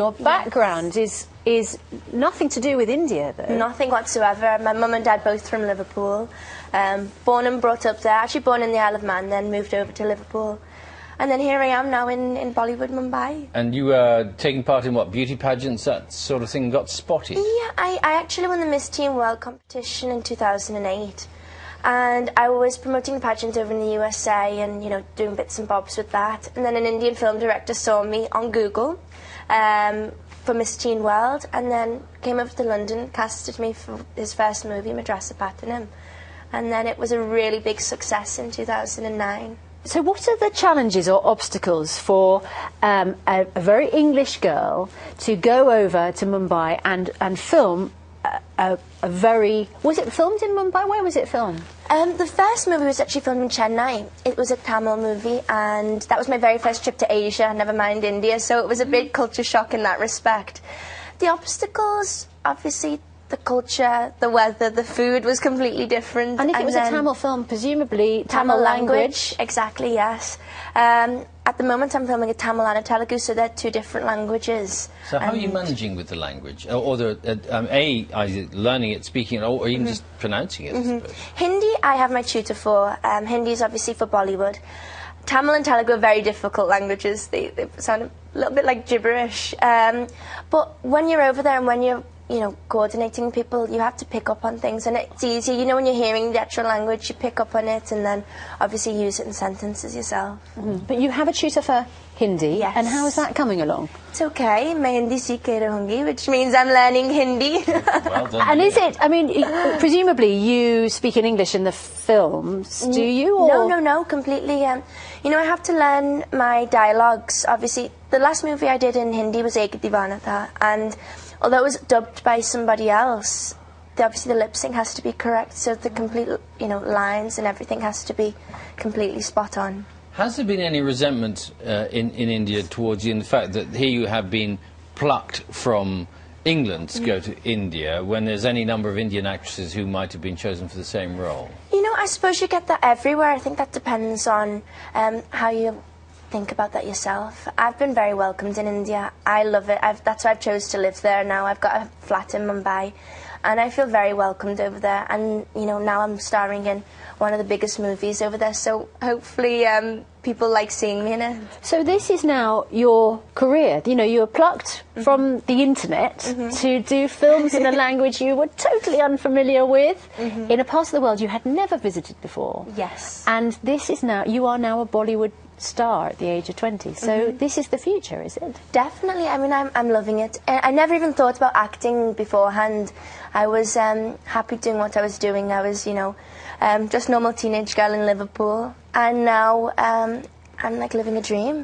Your background is nothing to do with India, though. Nothing whatsoever. My mum and dad both from Liverpool. Born and brought up there. Actually born in the Isle of Man, then moved over to Liverpool. And then here I am now in Bollywood, Mumbai. And you were taking part in what, beauty pageants, that sort of thing, got spotted? Yeah, I actually won the Miss Teen World competition in 2008. And I was promoting the pageant over in the USA and, you know, doing bits and bobs with that. And then an Indian film director saw me on Google for Miss Teen World, and then came over to London, casted me for his first movie, Madrasa Pattanam. And then it was a really big success in 2009. So what are the challenges or obstacles for a very English girl to go over to Mumbai and film a very... Was it filmed in Mumbai? Where was it filmed? The first movie was actually filmed in Chennai. It was a Tamil movie, and that was my very first trip to Asia, never mind India, so it was a big culture shock in that respect. The obstacles, obviously, the culture, the weather, the food was completely different. And if it was a Tamil film, presumably Tamil language? Exactly, yes. At the moment I'm filming a Tamil and a Telugu, so they're two different languages. So how are you managing with the language? Or either learning it, speaking it, or even just pronouncing it, I suppose? Hindi I have my tutor for. Hindi is obviously for Bollywood. Tamil and Telugu are very difficult languages. They sound a little bit like gibberish. But when you're over there and when you're coordinating people, you have to pick up on things, and it's easier. You know, when you're hearing the actual language, you pick up on it and then obviously use it in sentences yourself. But you have a tutor for Hindi, yes. And how is that coming along? It's okay. Main Hindi seekh rahungi, which means I'm learning Hindi. Well done. And is it, I mean, presumably you speak in English in the films, do you? Or? No, completely. You know, I have to learn my dialogues. Obviously, the last movie I did in Hindi was Ek Deewana Tha, and although it was dubbed by somebody else, obviously the lip sync has to be correct, so the complete, lines and everything has to be completely spot on. Has there been any resentment in India towards you in the fact that here you have been plucked from England to go to India when there's any number of Indian actresses who might have been chosen for the same role? You know, I suppose you get that everywhere. I think that depends on how you think about that yourself. I've been very welcomed in India. I love it. That's why I've chose to live there now. I've got a flat in Mumbai, and I feel very welcomed over there. And now I'm starring in one of the biggest movies over there, so hopefully people like seeing me in it. So this is now your career. You were plucked from the internet to do films in a language you were totally unfamiliar with, in a part of the world you had never visited before. Yes. And this is now, you are now a Bollywood star at the age of 20, so this is the future, is it? Definitely. I mean, I'm loving it. I never even thought about acting beforehand. I was happy doing what I was doing. I was, just normal teenage girl in Liverpool, and now I'm like living a dream.